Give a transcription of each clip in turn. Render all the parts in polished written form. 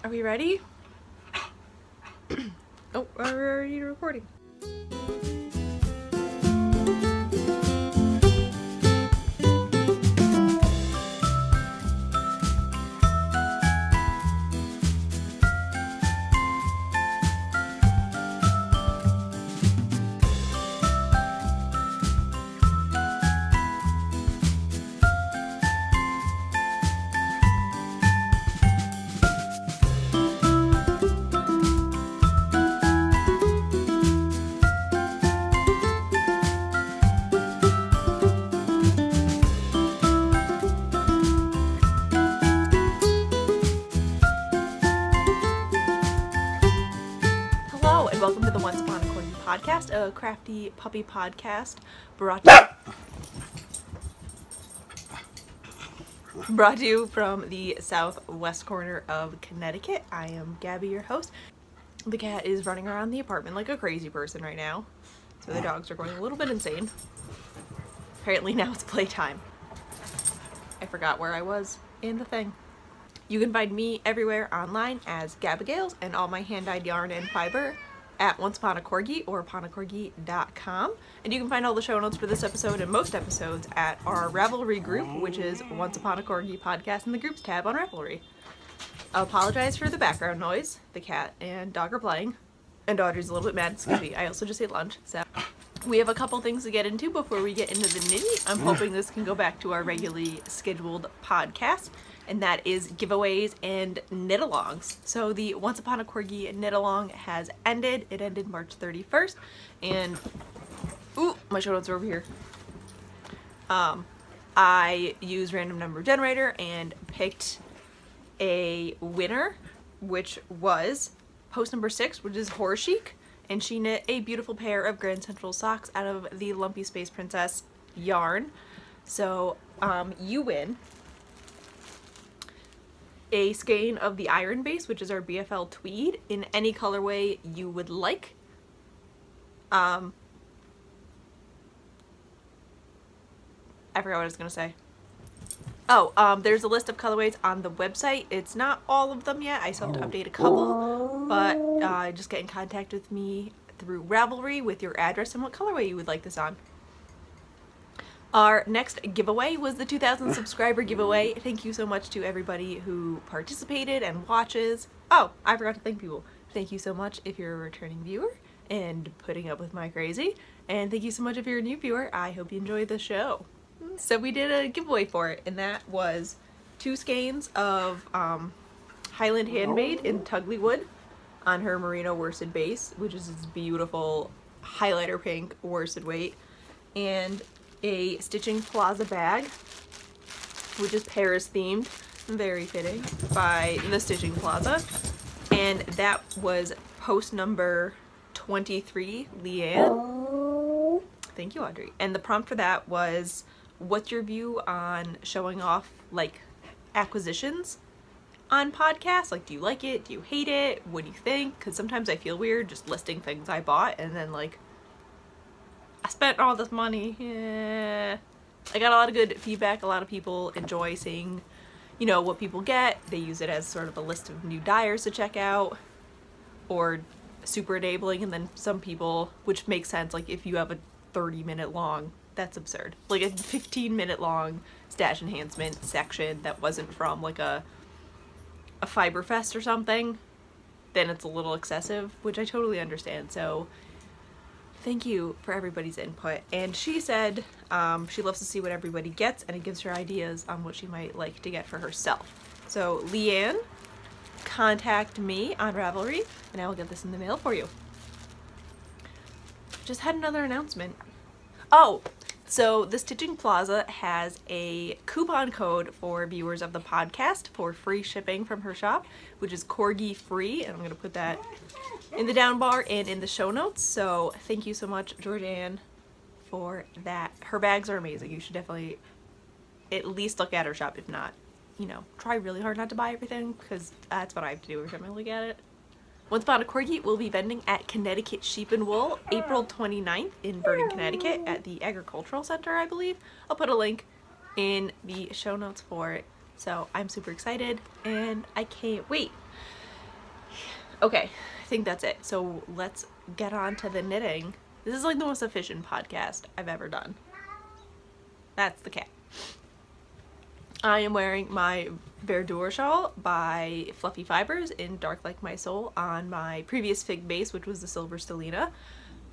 Are we ready? Oh, we're already recording. Welcome to the Once Upon a Corgi podcast, a crafty puppy podcast brought to you from the southwest corner of Connecticut. I am Gabby, your host. The cat is running around the apartment like a crazy person right now, so the dogs are going a little bit insane. Apparently now it's playtime. I forgot where I was in the thing. You can find me everywhere online as Gabagales and all my hand-dyed yarn and fiber at Once Upon a Corgi or uponacorgi.com. And you can find all the show notes for this episode and most episodes at our Ravelry group, which is Once Upon a Corgi podcast in the groups tab on Ravelry. I apologize for the background noise. The cat and dog are playing, and Audrey's a little bit mad. Excuse me. I also just ate lunch, so we have a couple things to get into before we get into the nitty. I'm hoping this can go back to our regularly scheduled podcast, and that is giveaways and knit-alongs. So the Once Upon a Corgi knit-along has ended. It ended March 31st, and ooh, my show notes are over here. I used random number generator and picked a winner, which was post number 6, which is Horror Chic, and she knit a beautiful pair of Grand Central socks out of the Lumpy Space Princess yarn. So you win a skein of the Iron Base, which is our BFL tweed, in any colorway you would like. I forgot what I was gonna say. Oh, there's a list of colorways on the website. It's not all of them yet. I still have to update a couple, but just get in contact with me through Ravelry with your address and what colorway you would like this on. Our next giveaway was the 2,000 subscriber giveaway. Thank you so much to everybody who participated and watches. Oh, I forgot to thank people. Thank you so much if you're a returning viewer and putting up with my crazy. And thank you so much if you're a new viewer. I hope you enjoy the show. So we did a giveaway for it, and that was 2 skeins of Highland Handmade in Tugly Wood on her merino worsted base, which is this beautiful highlighter pink worsted weight, and a Stitching Plaza bag, which is Paris themed, very fitting, by the Stitching Plaza. And that was post number 23, Leanne. Thank you, Audrey. And the prompt for that was, what's your view on showing off like acquisitions on podcasts? Like, do you like it? Do you hate it? What do you think? Because sometimes I feel weird just listing things I bought and then like, I spent all this money. Yeah. I got a lot of good feedback. A lot of people enjoy seeing, you know, what people get. They use it as sort of a list of new dyers to check out, or super enabling. And then some people, which makes sense, like if you have a 30-minute long, that's absurd. Like a 15-minute long stash enhancement section that wasn't from like a Fiber Fest or something, then it's a little excessive, which I totally understand. So thank you for everybody's input. And she said she loves to see what everybody gets, and it gives her ideas on what she might like to get for herself. So Leanne, contact me on Ravelry and I will get this in the mail for you. Just had another announcement. Oh, so the Stitching Plaza has a coupon code for viewers of the podcast for free shipping from her shop, which is Corgi Free, and I'm going to put that in the down bar and in the show notes. So thank you so much, Georgianne, for that. Her bags are amazing. You should definitely at least look at her shop. If not, you know, try really hard not to buy everything, because that's what I have to do every time I look at it. Once Upon a Corgi will be vending at Connecticut Sheep and Wool April 29th in Vernon, Connecticut at the Agricultural Center, I believe. I'll put a link in the show notes for it. So I'm super excited and I can't wait. Okay, I think that's it. So let's get on to the knitting. This is like the most efficient podcast I've ever done. That's the cat. I am wearing my Verdure shawl by Fluffy Fibers in Dark Like My Soul on my previous fig base, which was the Silver Stellina.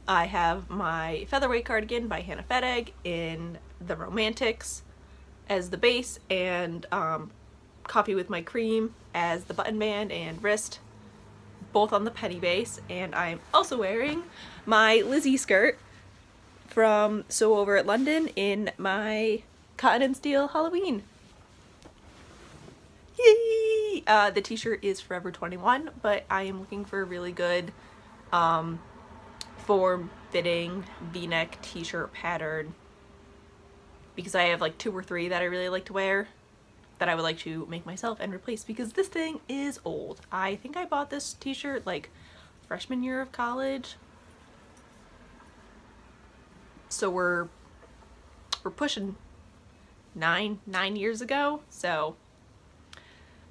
I have my Featherweight cardigan by Hannah Fettig in the Romantics as the base, and Coffee with My Cream as the button band and wrist, both on the penny base. And I'm also wearing my Lizzie skirt from Sew Over at London in my Cotton and Steel Halloween. Yay! The t-shirt is Forever 21, but I am looking for a really good form-fitting v-neck t-shirt pattern because I have like 2 or 3 that I really like to wear that I would like to make myself and replace because this thing is old. I think I bought this t-shirt like freshman year of college. So we're pushing 9 years ago, so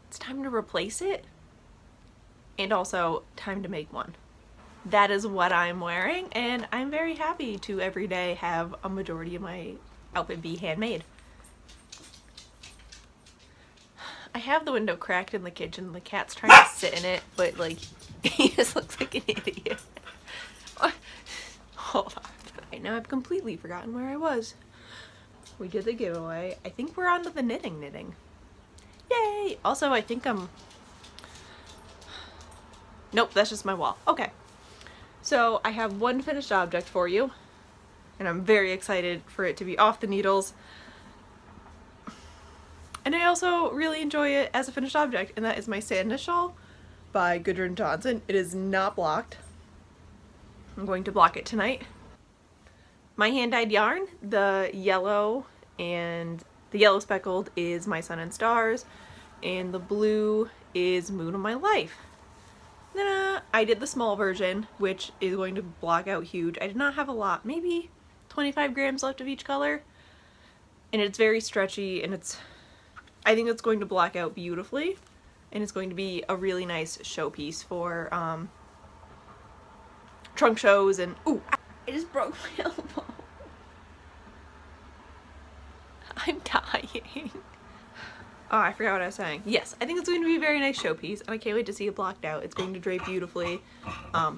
it's time to replace it and also time to make one. That is what I'm wearing, and I'm very happy to every day have a majority of my outfit be handmade. I have the window cracked in the kitchen. The cat's trying to sit in it, but like he just looks like an idiot. Hold on. Right now I've completely forgotten where I was. We did the giveaway. I think we're on to the knitting. Yay! Also, I think nope, that's just my wall. Okay. So I have one finished object for you, and I'm very excited for it to be off the needles. And I also really enjoy it as a finished object, and that is my Sadness shawl by Gudrun Johnson. It is not blocked. I'm going to block it tonight. My hand-dyed yarn, the yellow speckled is My Sun and Stars, and the blue is Moon of My Life. Then I did the small version, which is going to block out huge. I did not have a lot, maybe 25 grams left of each color, and it's very stretchy, and I think it's going to block out beautifully, and it's going to be a really nice showpiece for trunk shows. And ooh, I just broke my elbow. I'm dying. Oh, I forgot what I was saying. Yes, I think it's going to be a very nice showpiece, and I can't wait to see it blocked out. It's going to drape beautifully.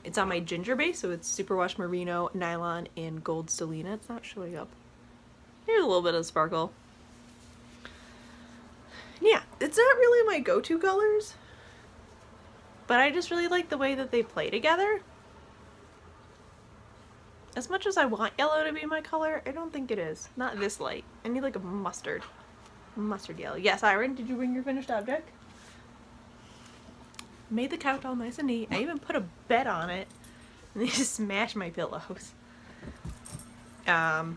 It's on my ginger base, so it's superwash merino, nylon, and gold stellina. It's not showing up. Here's a little bit of sparkle. Yeah, it's not really my go-to colors, but I just really like the way that they play together. As much as I want yellow to be my color, I don't think it is. Not this light. I need like a mustard yellow. Yes, Iron, did you bring your finished object? Made the couch all nice and neat. I even put a bed on it, and they just smashed my pillows. Yeah,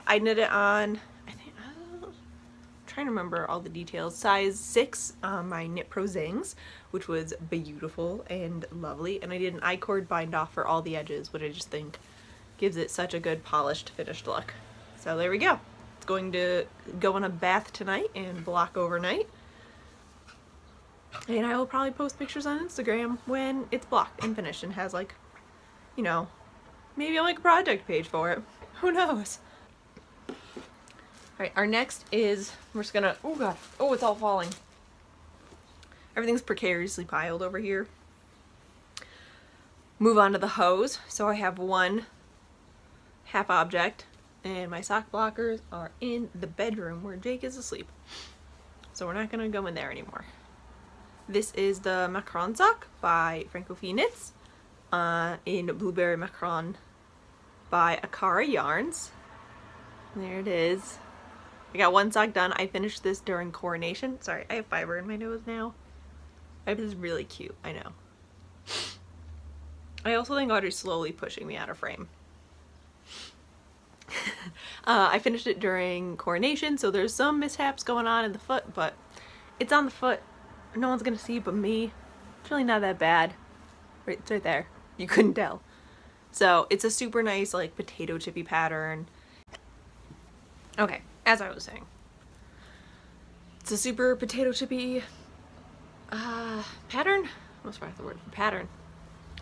I knit it on, trying to remember all the details, size 6 on my Knit Pro Zings, which was beautiful and lovely, and I did an I-cord bind off for all the edges, which I just think gives it such a good polished finished look. So there we go. It's going to go in a bath tonight and block overnight, and I will probably post pictures on Instagram when it's blocked and finished and has, like, you know, maybe I'll make a project page for it. Who knows? Alright, our next is, we're just gonna, oh god, oh, it's all falling. Everything's precariously piled over here. Move on to the hose. So I have one half object, and my sock blockers are in the bedroom where Jake is asleep. So we're not gonna go in there anymore. This is the Macron sock by Francophile Knits, in Blueberry Macron by Akara Yarns. There it is. I got one sock done. I finished this during coronation. Sorry, I have fiber in my nose now. This is really cute, I know. I also think Audrey's slowly pushing me out of frame. I finished it during coronation, so there's some mishaps going on in the foot, but it's on the foot. No one's gonna see but me. It's really not that bad. It's right there. You couldn't tell. So it's a super nice, like, potato chippy pattern. Okay, as I was saying, it's a super potato chippy pattern. almost forgot the word for pattern.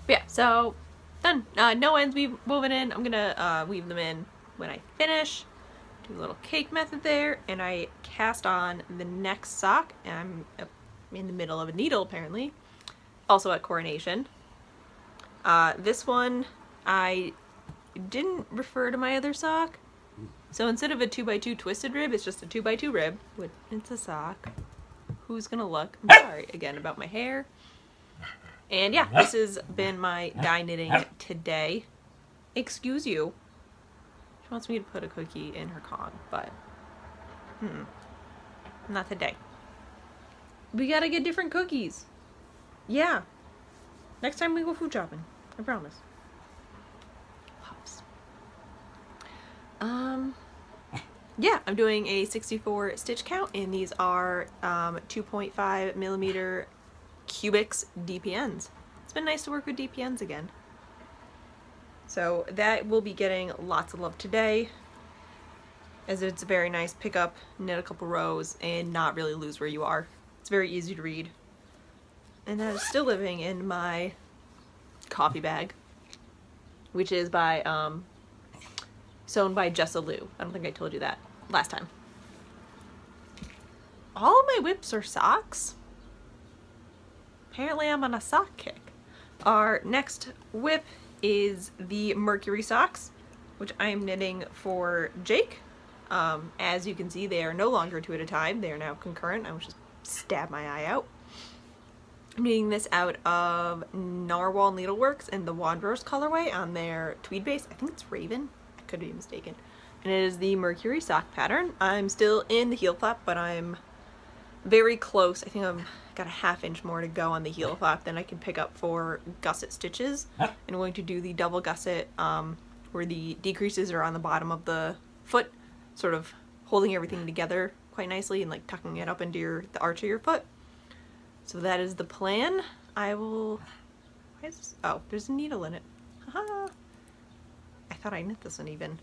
But yeah, so done. No ends woven in. I'm gonna weave them in when I finish. Do a little cake method there, and I cast on the next sock, and I'm in the middle of a needle apparently. Also at Coronation. This one I didn't refer to my other sock. So instead of a 2x2 twisted rib, it's just a 2x2 rib. It's a sock. Who's gonna look? I'm sorry again about my hair. And yeah, this has been my dye knitting today. Excuse you. She wants me to put a cookie in her Kong, but not today. We gotta get different cookies. Yeah. Next time we go food shopping. I promise. Pops. Yeah, I'm doing a 64 stitch count, and these are 2.5 millimeter cubics DPNs. It's been nice to work with DPNs again. So that will be getting lots of love today, as it's a very nice pick up, knit a couple rows, and not really lose where you are. It's very easy to read. And that is still living in my coffee bag, which is by sewn by Jessa Lou. I don't think I told you that last time. All of my whips are socks. Apparently I'm on a sock kick. Our next whip is the Mercury socks, which I am knitting for Jake. As you can see, they are no longer 2 at a time. They are now concurrent. I will just stab my eye out. I'm knitting this out of Narwhal Needleworks in the Wanderers colorway on their tweed base. I think it's Raven. I could be mistaken. And it is the Mercury sock pattern. I'm still in the heel flap, but I'm very close. I think I've got a ½ inch more to go on the heel flap than I can pick up for gusset stitches. And I'm going to do the double gusset where the decreases are on the bottom of the foot, sort of holding everything together quite nicely and like tucking it up into the arch of your foot. So that is the plan. I will... Why is this? Oh, there's a needle in it. Haha. I thought I knit this uneven.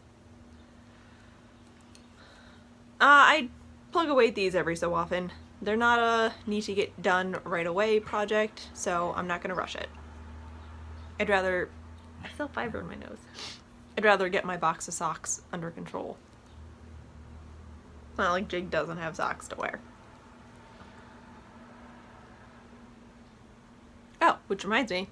I plug away these every so often. They're not a need to get done right away project, so I'm not gonna rush it. I'd rather... I feel fiber in my nose. I'd rather get my box of socks under control. It's not like Jake doesn't have socks to wear. Oh, which reminds me,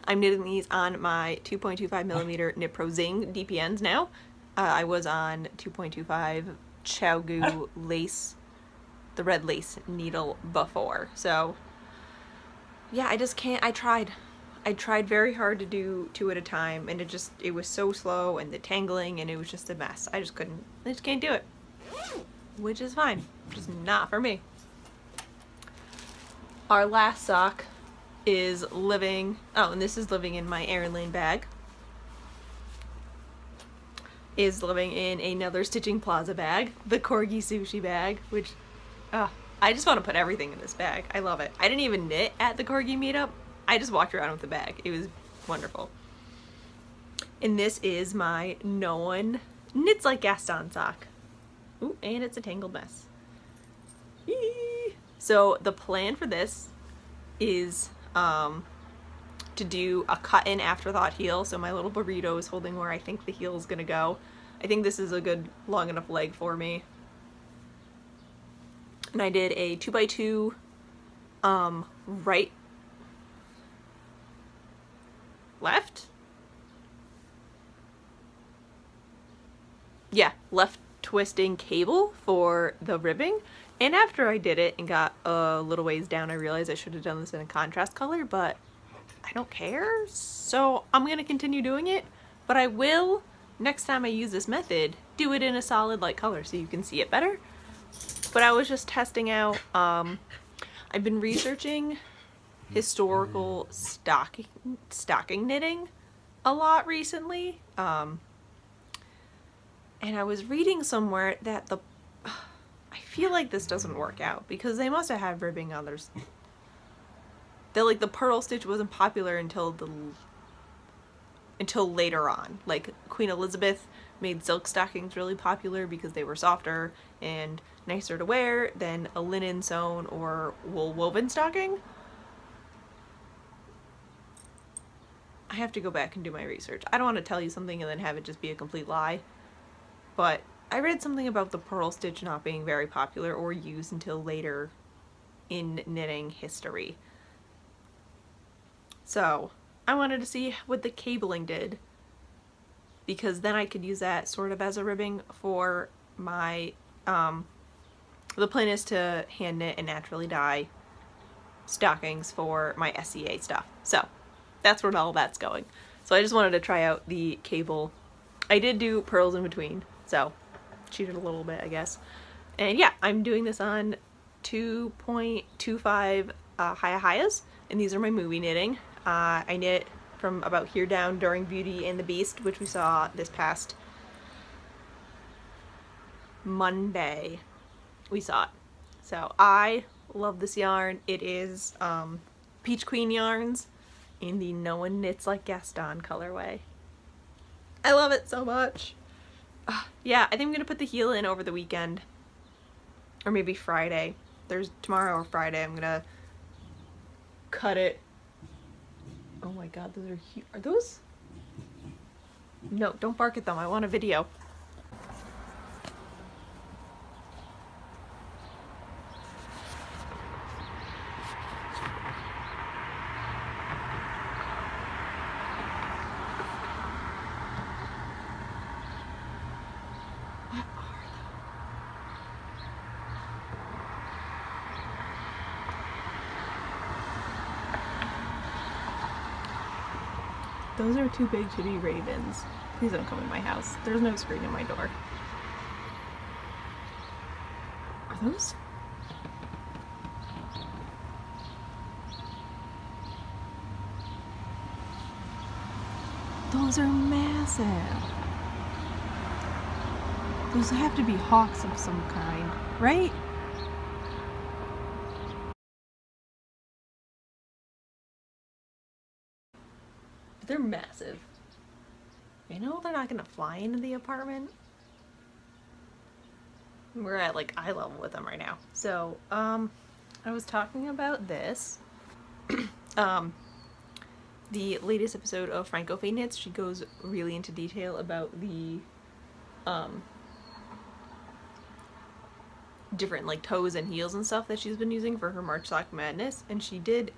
I'm knitting these on my 2.25 millimeter Knit Pro Zing DPNs now. I was on 2.25 Chow lace, the red lace needle before. So yeah, I just can't. I tried very hard to do 2 at a time, and it was so slow, and the tangling, and it was just a mess. I just can't do it, which is fine. Just not for me. Our last sock is living, and this is living in my Erin Lane bag, is living in another Stitching Plaza bag, the Corgi Sushi bag, which, I just want to put everything in this bag. I love it. I didn't even knit at the Corgi meetup. I just walked around with the bag. It was wonderful. And this is my No One Knits Like Gaston sock. Ooh, and it's a tangled mess. Eee. So the plan for this is to do a cut-in afterthought heel. So my little burrito is holding where I think the heel is gonna go. I think this is a good long enough leg for me. And I did a 2x2 right, left? Yeah, left twisting cable for the ribbing. And after I did it and got a little ways down, I realized I should have done this in a contrast color, but I don't care. So I'm gonna continue doing it, but I will, next time I use this method, do it in a solid light color so you can see it better. But I was just testing out, I've been researching historical stocking knitting a lot recently. And I was reading somewhere that I feel like this doesn't work out because they must have had ribbing on theirs. That like the purl stitch wasn't popular until later on. Like Queen Elizabeth made silk stockings really popular because they were softer and nicer to wear than a linen sewn or wool woven stocking. have to go back and do my research. I don't want to tell you something and then have it just be a complete lie. But I read something about the purl stitch not being very popular or used until later in knitting history. So I wanted to see what the cabling did, because then I could use that sort of as a ribbing for my, the plan is to hand knit and naturally dye stockings for my SCA stuff. So that's where all that's going. So I just wanted to try out the cable. I did do purls in between, so cheated a little bit, I guess. And yeah, I'm doing this on 2.25 Hayas, and these are my movie knitting. I knit from about here down during Beauty and the Beast, which we saw this past Monday. We saw it. So I love this yarn. It is Peach Queen yarns in the No One Knits Like Gaston colorway. I love it so much. Yeah, I think I'm gonna put the heel in over the weekend, or maybe Friday. There's tomorrow or Friday. I'm gonna cut it. Oh my god, those are huge. Are those? No, don't bark at them. I want a video. Those are too big to be ravens. Please don't come in my house. There's no screen in my door. Are those? Those are massive. Those have to be hawks of some kind, right? They're massive. You know they're not gonna fly into the apartment. We're at like eye level with them right now. So, I was talking about this. The latest episode of Franco Faye Knits, she goes really into detail about the different like toes and heels and stuff that she's been using for her March Sock Madness, and she did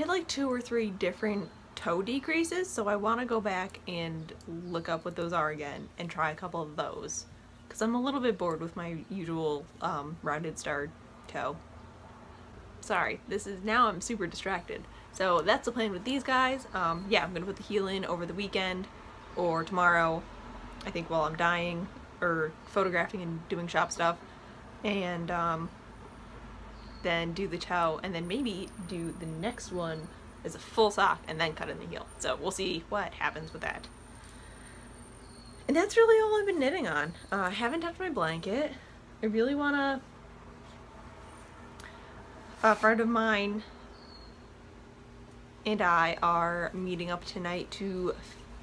like 2 or 3 different toe decreases, so I want to go back and look up what those are again and try a couple of those, because I'm a little bit bored with my usual rounded star toe. Sorry, now I'm super distracted. So that's the plan with these guys. Yeah, I'm gonna put the heel in over the weekend or tomorrow, I think, while I'm dyeing or photographing and doing shop stuff, and then do the toe, and then maybe do the next one as a full sock and then cut in the heel. So we'll see what happens with that. And that's really all I've been knitting on. I haven't touched my blanket. I really wanna... A friend of mine and I are meeting up tonight to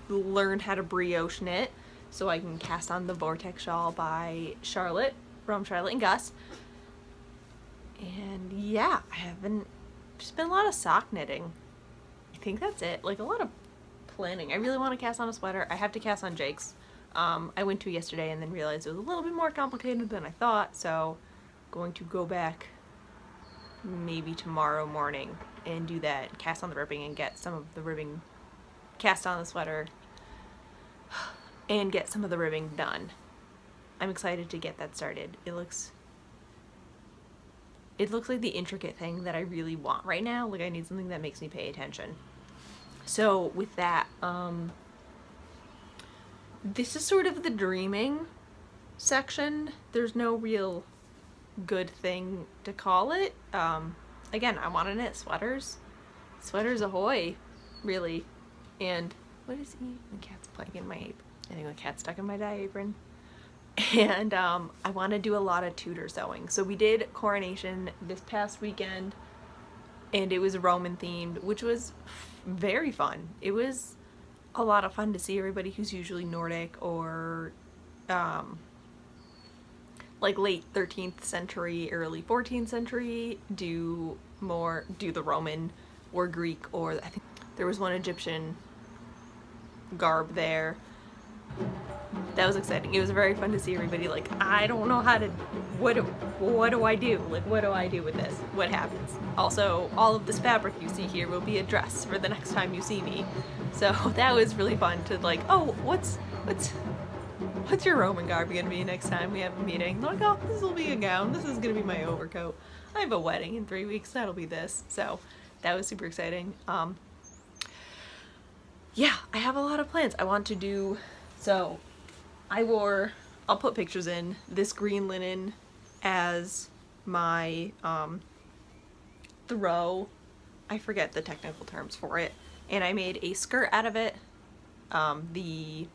learn how to brioche knit so I can cast on the Vortex Shawl by Charlotte, from Charlotte and Gus. And yeah, just been a lot of sock knitting. I think that's it. Like a lot of planning. I really want to cast on a sweater. I have to cast on Jake's. I went to yesterday and then realized it was a little bit more complicated than I thought, so I'm going to go back maybe tomorrow morning and do that, cast on the ribbing and get some of the ribbing cast on the sweater and get some of the ribbing done. I'm excited to get that started. It looks like the intricate thing that I really want right now. Like I need something that makes me pay attention. So with that, this is sort of the dreaming section. There's no real good thing to call it. Again, I want to knit sweaters. Sweaters ahoy, really. And what is he? The cat's playing in my apron. I think the cat's stuck in my dye apron. And I want to do a lot of Tudor sewing. So we did Coronation this past weekend, and it was Roman themed, which was very fun. It was a lot of fun to see everybody who's usually Nordic or like late 13th century, early 14th century do the Roman or Greek, or I think there was one Egyptian garb there. That was exciting. It was very fun to see everybody like, I don't know how to, what do I do? Like, what do I do with this? What happens? Also, all of this fabric you see here will be a dress for the next time you see me. So that was really fun to like, oh, what's your Roman garb gonna be next time we have a meeting? Like, oh, this will be a gown. This is gonna be my overcoat. I have a wedding in 3 weeks. That'll be this. So that was super exciting. Yeah, I have a lot of plans. I want to do, so I'll put pictures in, this green linen as my throw. I forget the technical terms for it. And I made a skirt out of it. The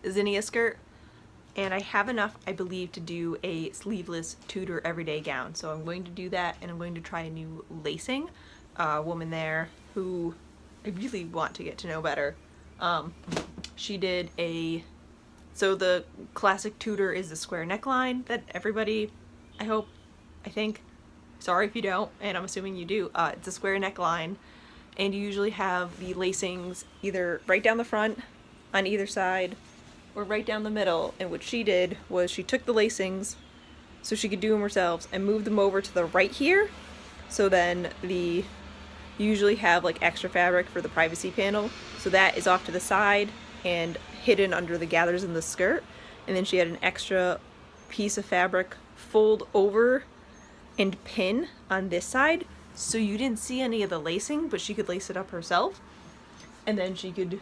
zinnia skirt. And I have enough, I believe, to do a sleeveless Tudor everyday gown. So I'm going to do that, and I'm going to try a new lacing. A woman there who I really want to get to know better. She did so the classic Tudor is the square neckline that everybody, I think, sorry if you don't, and I'm assuming you do, it's a square neckline, and you usually have the lacings either right down the front on either side or right down the middle. And what she did was she took the lacings so she could do them herself and moved them over to the right here, so then you usually have like extra fabric for the privacy panel, so that is off to the side and hidden under the gathers in the skirt. And then she had an extra piece of fabric fold over and pin on this side, so you didn't see any of the lacing, but she could lace it up herself. And then she could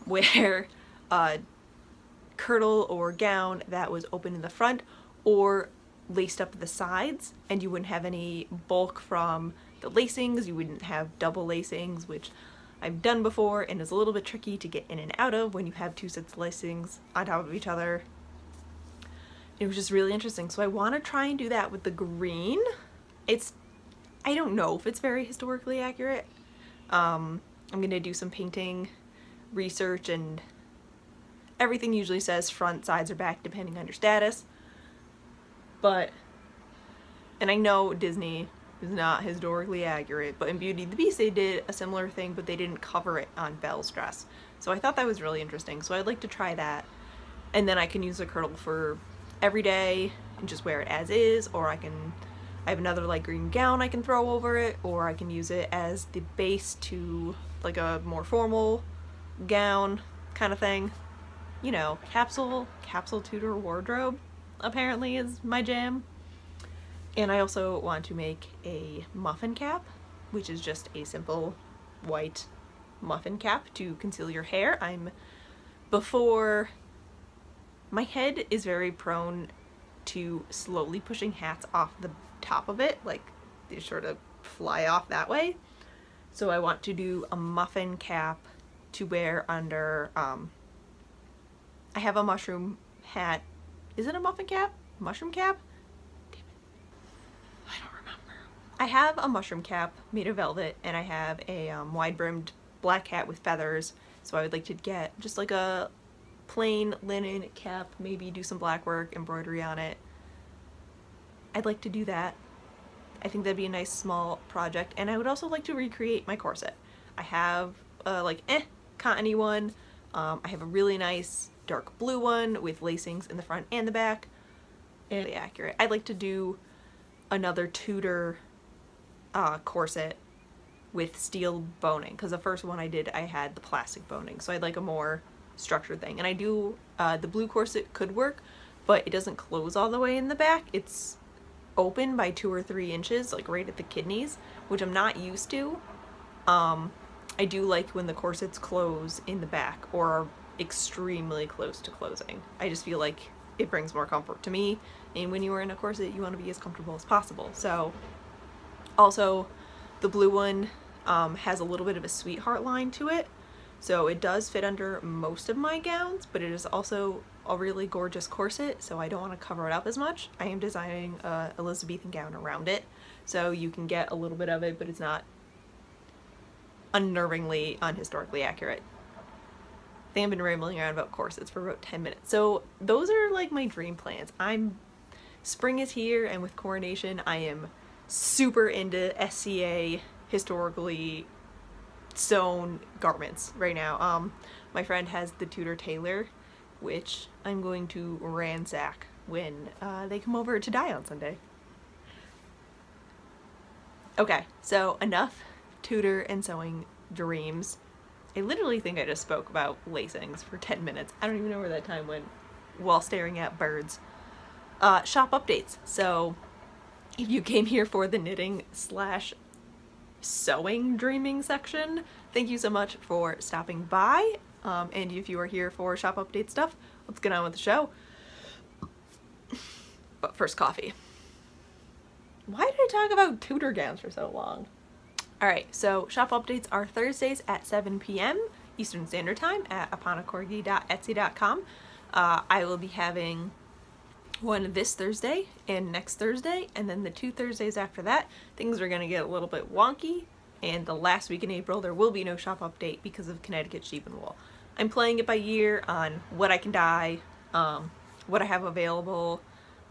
wear a kirtle or gown that was open in the front or laced up the sides, and you wouldn't have any bulk from the lacings. You wouldn't have double lacings, which I've done before and is a little bit tricky to get in and out of when you have two sets of lacings on top of each other. It was just really interesting. So I want to try and do that with the green. I don't know if it's very historically accurate. I'm gonna do some painting research, and everything usually says front, sides, or back depending on your status. And I know Disney is not historically accurate, but in Beauty and the Beast they did a similar thing, but they didn't cover it on Belle's dress. So I thought that was really interesting. So I'd like to try that. And then I can use the kirtle for every day and just wear it as is, or I have another light green gown I can throw over it, or I can use it as the base to like a more formal gown kind of thing. You know, capsule Tudor wardrobe apparently is my jam. And I also want to make a muffin cap, which is just a simple white muffin cap to conceal your hair. My head is very prone to slowly pushing hats off the top of it, like they sort of fly off that way. So I want to do a muffin cap to wear under, I have a mushroom hat. Is it a muffin cap? Mushroom cap? Damn it. I don't remember. I have a mushroom cap made of velvet, and I have a wide-brimmed black hat with feathers. So I would like to get just like a plain linen cap, maybe do some black work, embroidery on it. I'd like to do that. I think that'd be a nice small project. And I would also like to recreate my corset. I have cottony one. I have a really nice dark blue one with lacings in the front and the back. And accurate. I'd like to do another Tudor corset with steel boning, because the first one I did I had the plastic boning, so I'd like a more structured thing. And I do, the blue corset could work, but it doesn't close all the way in the back. It's open by 2 or 3 inches, like right at the kidneys, which I'm not used to. I do like when the corsets close in the back or are extremely close to closing. I just feel like it brings more comfort to me, and when you are in a corset you want to be as comfortable as possible. So also the blue one has a little bit of a sweetheart line to it, so it does fit under most of my gowns, but it is also a really gorgeous corset, so I don't want to cover it up as much. I am designing a Elizabethan gown around it, so you can get a little bit of it, but it's not unnervingly unhistorically accurate. I think I've been rambling around about corsets for about 10 minutes. So those are like my dream plans. Spring is here, and with coronation I am super into SCA historically sewn garments right now. My friend has the Tudor tailor, which I'm going to ransack when they come over to dye on Sunday. Okay, so enough Tudor and sewing dreams. I literally think I just spoke about lacings for 10 minutes. I don't even know where that time went while staring at birds. Shop updates. So if you came here for the knitting slash sewing dreaming section, thank you so much for stopping by. And if you are here for shop update stuff, let's get on with the show. But first, coffee. Why did I talk about Tudor gowns for so long? Alright, so shop updates are Thursdays at 7 p.m. Eastern Standard Time at uponicorgi.etsy.com. I will be having one this Thursday and next Thursday, and then the 2 Thursdays after that, things are going to get a little bit wonky, and the last week in April there will be no shop update because of Connecticut Sheep and Wool. I'm playing it by ear on what I can dye, what I have available,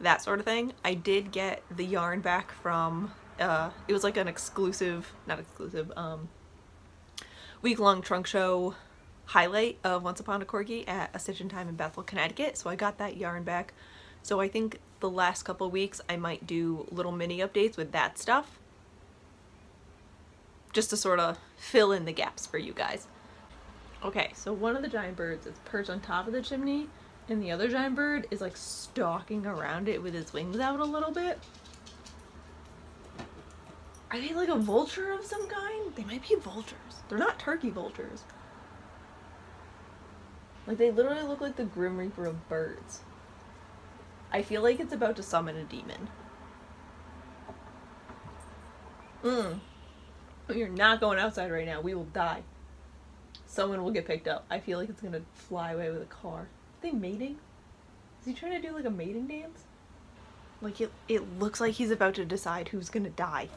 that sort of thing. I did get the yarn back from, it was like an exclusive, not exclusive, week-long trunk show highlight of Once Upon a Corgi at A Stitch in Time in Bethel, Connecticut, so I got that yarn back. So I think the last couple of weeks I might do little mini updates with that stuff, just to sort of fill in the gaps for you guys. Okay, so one of the giant birds is perched on top of the chimney, and the other giant bird is like stalking around it with his wings out a little bit. Are they like a vulture of some kind? They might be vultures. They're not turkey vultures. Like, they literally look like the Grim Reaper of birds. I feel like it's about to summon a demon. You're not going outside right now. We will die. Someone will get picked up. I feel like it's gonna fly away with a car. Are they mating? Is he trying to do like a mating dance? Like, it looks like he's about to decide who's gonna die.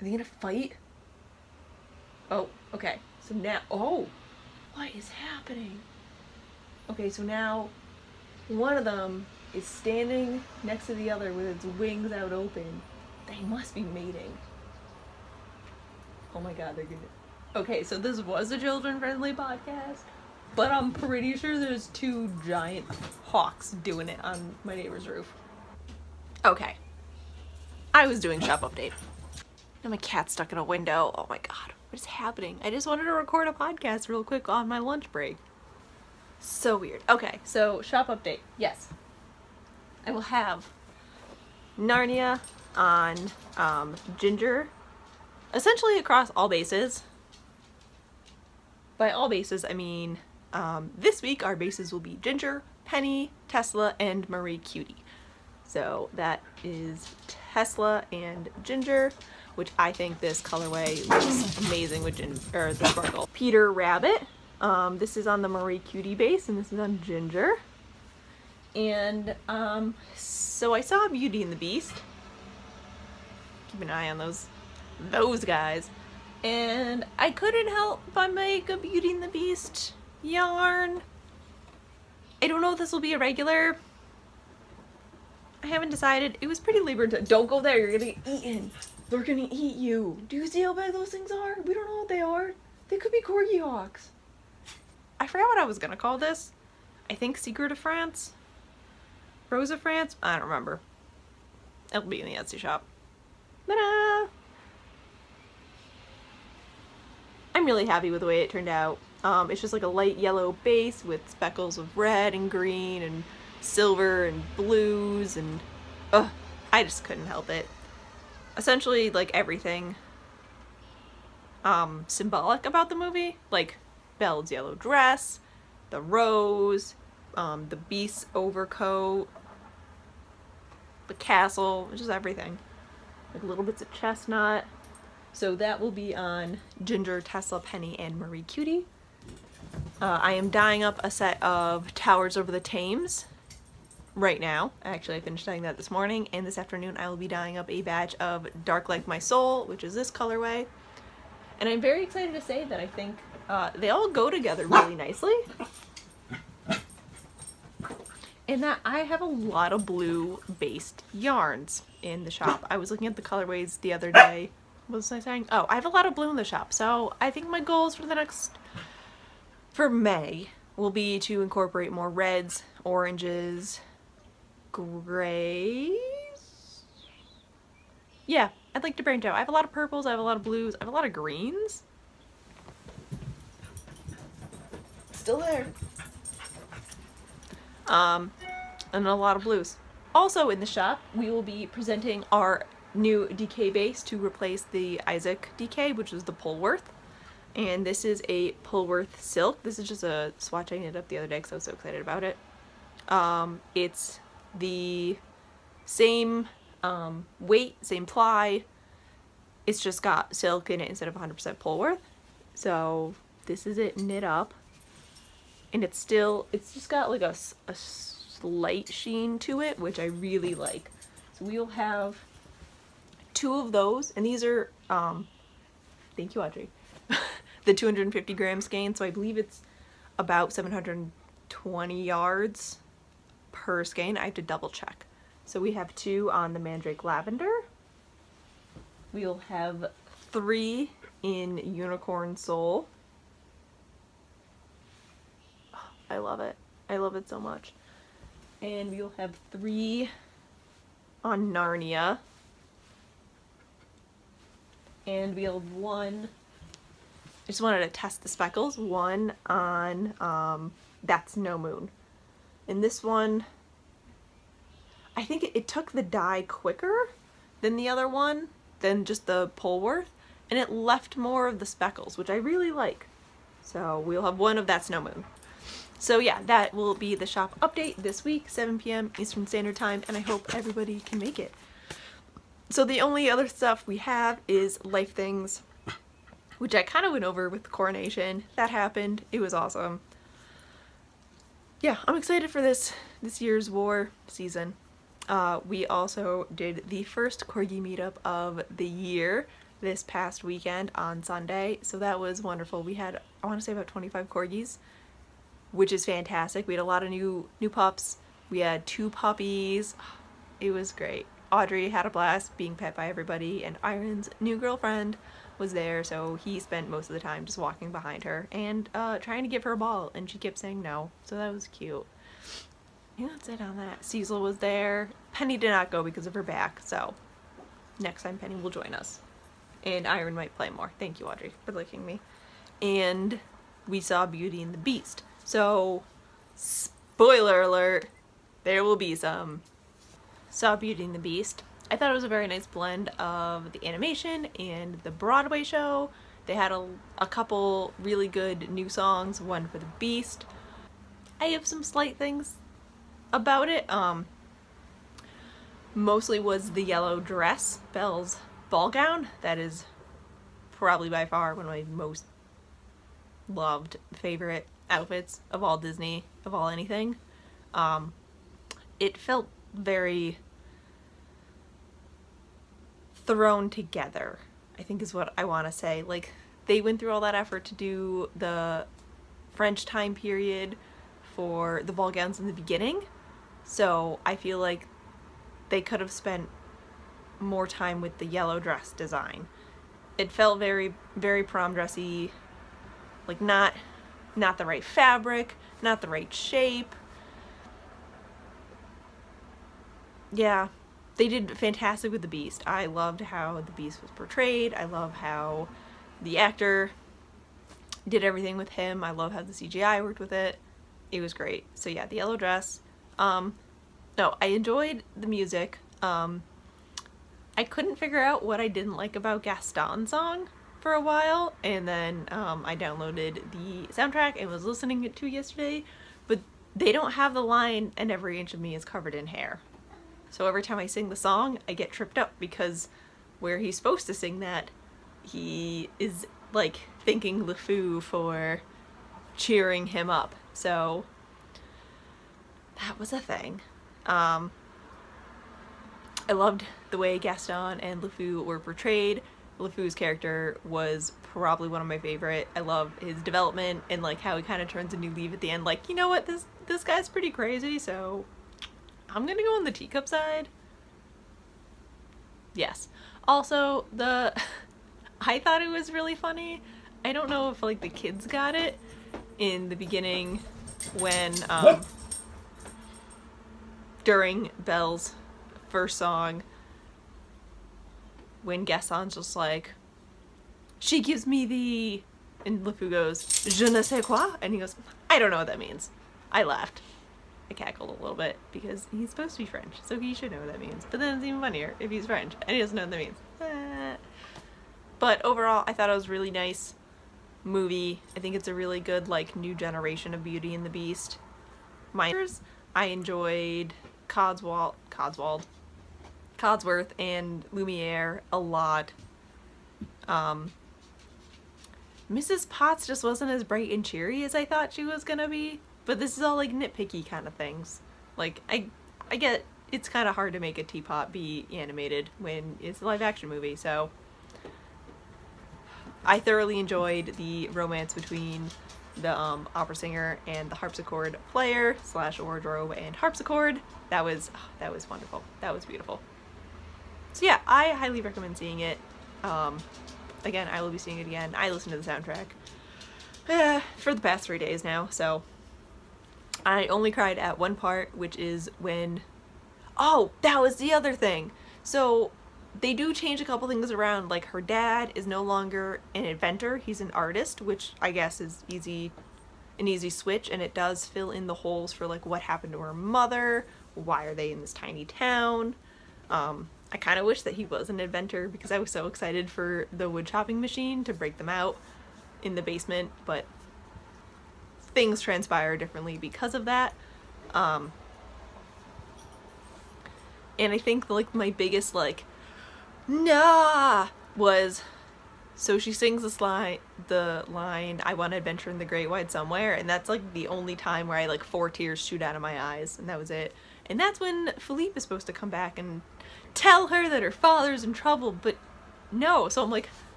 Are they gonna fight? Oh, okay. So now, oh, what is happening? Okay, so now one of them is standing next to the other with its wings out open. They must be mating. Oh my god, they're gonna... Okay, so this was a children-friendly podcast, but I'm pretty sure there's 2 giant hawks doing it on my neighbor's roof. Okay. I was doing shop update. And my cat's stuck in a window. Oh my god, what is happening? I just wanted to record a podcast real quick on my lunch break. So weird. Okay, so shop update. Yes. I will have Narnia on Ginger, essentially across all bases. By all bases, I mean this week our bases will be Ginger, Penny, Tesla, and Marie Cutie. So that is Tesla and Ginger, which I think this colorway looks amazing with the sparkle. Peter Rabbit. This is on the Marie Cutie base, and this is on Ginger. And so I saw Beauty and the Beast. Keep an eye on those guys. And I couldn't help but make a Beauty and the Beast yarn. I don't know if this will be a regular. I haven't decided. It was pretty labor-intensive. Don't go there, you're gonna get eaten. They're gonna eat you. Do you see how big those things are? We don't know what they are. They could be corgi hawks. I forgot what I was gonna call this. I think Secret of France? Rose of France? I don't remember. It'll be in the Etsy shop. Ta-da! I'm really happy with the way it turned out. It's just like a light yellow base with speckles of red and green and silver and blues, and I just couldn't help it. Essentially, like, everything symbolic about the movie, like Belle's yellow dress, the rose, the beast's overcoat, the castle, just everything. Like little bits of chestnut. So that will be on Ginger, Tesla, Penny, and Marie Cutie. I am dyeing up a set of Towers Over the Thames right now. Actually, I finished dyeing that this morning, and this afternoon I will be dyeing up a batch of Dark Like My Soul, which is this colorway. And I'm very excited to say that I think they all go together really nicely. in that I have a lot of blue based yarns in the shop. I was looking at the colorways the other day. What was I saying? Oh, I have a lot of blue in the shop. So I think my goals for May will be to incorporate more reds, oranges, grays. Yeah, I'd like to branch out. I have a lot of purples, I have a lot of blues, I have a lot of greens. Still there. And a lot of blues. Also in the shop, we will be presenting our new DK base to replace the Isaac DK, which is the Polworth. And this is a Polworth silk. This is just a swatching it up the other day because I was so excited about it. It's the same weight, same ply. It's just got silk in it instead of 100% Polworth. So this is it knit up. And it's just got like a slight sheen to it, which I really like. So we'll have 2 of those, and these are, thank you, Audrey, the 250 gram skein, so I believe it's about 720 yards per skein. I have to double check. So we have 2 on the Mandrake Lavender. We'll have 3 in Unicorn Soul. I love it. I love it so much. And we'll have 3 on Narnia. And we'll have 1, I just wanted to test the speckles, 1 on That's No Moon. And this one, I think it took the dye quicker than the other one, than just the Polworth, and it left more of the speckles, which I really like. So we'll have 1 of That's No Moon. So yeah, that will be the shop update this week, 7 p.m. Eastern Standard Time, and I hope everybody can make it. So the only other stuff we have is Life Things, which I kind of went over with the coronation. That happened. It was awesome. Yeah, I'm excited for this year's war season. We also did the first corgi meetup of the year this past weekend on Sunday, so that was wonderful. We had, I want to say, about 25 corgis, which is fantastic. We had a lot of new pups. We had 2 puppies. It was great. Audrey had a blast being pet by everybody, and Iron's new girlfriend was there, so he spent most of the time just walking behind her and trying to give her a ball, and she kept saying no, so that was cute. And that's it on that. Cecil was there. Penny did not go because of her back, so next time Penny will join us. And Iron might play more. Thank you, Audrey, for licking me. And we saw Beauty and the Beast. So, spoiler alert, there will be some. Saw Beauty and the Beast. I thought it was a very nice blend of the animation and the Broadway show. They had a couple really good new songs, one for the Beast. I have some slight things about it. Mostly was the yellow dress, Belle's ball gown. That is probably by far one of my most loved favorite outfits of all Disney, of all anything. It felt very thrown together, I think is what I want to say. Like, they went through all that effort to do the French time period for the ball gowns in the beginning, so I feel like they could have spent more time with the yellow dress design. It felt very, very prom dressy, like not the right fabric, not the right shape. Yeah, they did fantastic with the Beast. I loved how the Beast was portrayed. I love how the actor did everything with him. I love how the CGI worked with it. It was great. So yeah, the yellow dress. No, I enjoyed the music. I couldn't figure out what I didn't like about Gaston's song for a while, and then I downloaded the soundtrack and was listening to it yesterday, but they don't have the line, "and every inch of me is covered in hair." So every time I sing the song, I get tripped up, because where he's supposed to sing that, he is like thanking LeFou for cheering him up. So that was a thing. I loved the way Gaston and LeFou were portrayed. LeFou's character was probably one of my favorite. I love his development and like how he kind of turns a new leaf at the end, like, you know what, this guy's pretty crazy, so I'm gonna go on the teacup side. Yes. Also, I thought it was really funny. I don't know if like the kids got it in the beginning when during Belle's first song, when Gaston's just like, she gives me the, and LeFou goes, je ne sais quoi, and he goes, I don't know what that means. I laughed. I cackled a little bit because he's supposed to be French, so he should know what that means. But then it's even funnier if he's French and he doesn't know what that means. But overall, I thought it was a really nice movie. I think it's a really good, like, new generation of Beauty and the Beast. I enjoyed Codsworth and Lumiere a lot. Mrs. Potts just wasn't as bright and cheery as I thought she was gonna be. But this is all like nitpicky kind of things. Like, I get it's kind of hard to make a teapot be animated when it's a live action movie, so I thoroughly enjoyed the romance between the opera singer and the harpsichord player / wardrobe and harpsichord. That was wonderful. That was beautiful. So yeah, I highly recommend seeing it. Again, I will be seeing it again. I listen to the soundtrack for the past 3 days now, so I only cried at one part, which is when, oh, that was the other thing. So they do change a couple things around, like her dad is no longer an inventor, he's an artist, which I guess is an easy switch, and it does fill in the holes for like what happened to her mother, why are they in this tiny town. I kind of wish that he was an inventor because I was so excited for the wood chopping machine to break them out in the basement, but things transpire differently because of that. And I think like my biggest like nah was, so she sings the line I want to adventure in the great wide somewhere, and that's like the only time where I like 4 tears shoot out of my eyes, and that was it. And that's when Philippe is supposed to come back and tell her that her father's in trouble, but no, so I'm like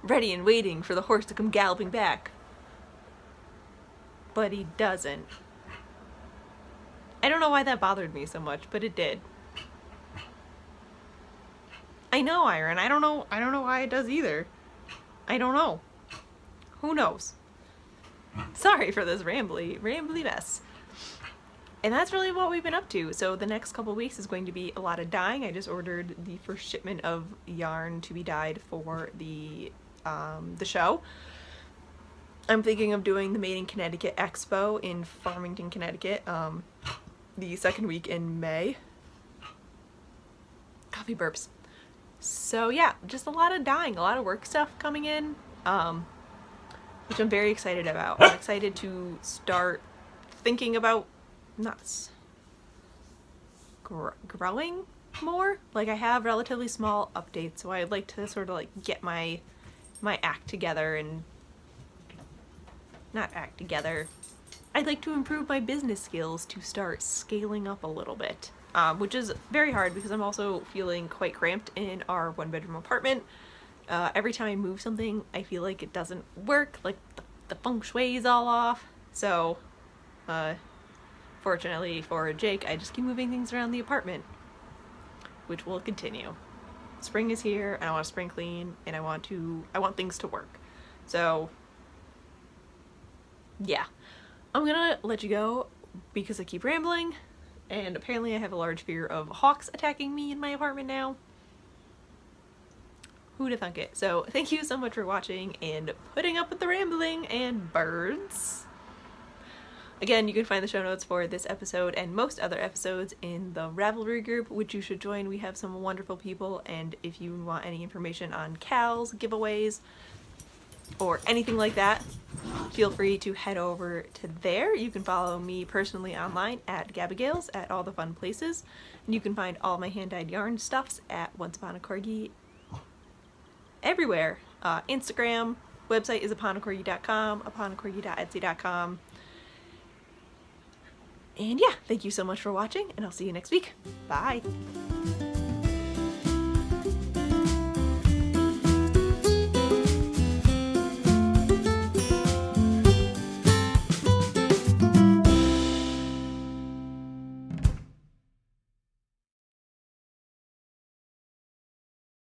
ready and waiting for the horse to come galloping back. But he doesn't. I don't know why that bothered me so much, but it did. I know, Iron. I don't know why it does either. I don't know. Who knows? Sorry for this rambly mess. And that's really what we've been up to. So the next couple weeks is going to be a lot of dyeing. I just ordered the first shipment of yarn to be dyed for the show. I'm thinking of doing the Made in Connecticut Expo in Farmington, Connecticut, the second week in May. Coffee burps. So yeah, just a lot of dyeing, a lot of work stuff coming in, which I'm very excited about. I'm excited to start thinking about growing more. Like, I have relatively small updates, so I'd like to sort of like get my act together and not act together. I'd like to improve my business skills to start scaling up a little bit, which is very hard because I'm also feeling quite cramped in our 1-bedroom apartment. Every time I move something, I feel like it doesn't work, like the feng shui is all off. So, fortunately for Jake, I just keep moving things around the apartment, which will continue. Spring is here, and I want to spring clean, and I want things to work. So, yeah. I'm gonna let you go because I keep rambling, and apparently I have a large fear of hawks attacking me in my apartment now. Who'da thunk it? So thank you so much for watching and putting up with the rambling and birds. Again, you can find the show notes for this episode and most other episodes in the Ravelry group, which you should join. We have some wonderful people, and if you want any information on CALs, giveaways, or anything like that, feel free to head over to there. You can follow me personally online at Gabigails at all the fun places, and you can find all my hand-dyed yarn stuffs at Once Upon a Corgi everywhere. Instagram, website is uponacorgi.com, uponacorgi.etsy.com. And yeah, thank you so much for watching, and I'll see you next week. Bye!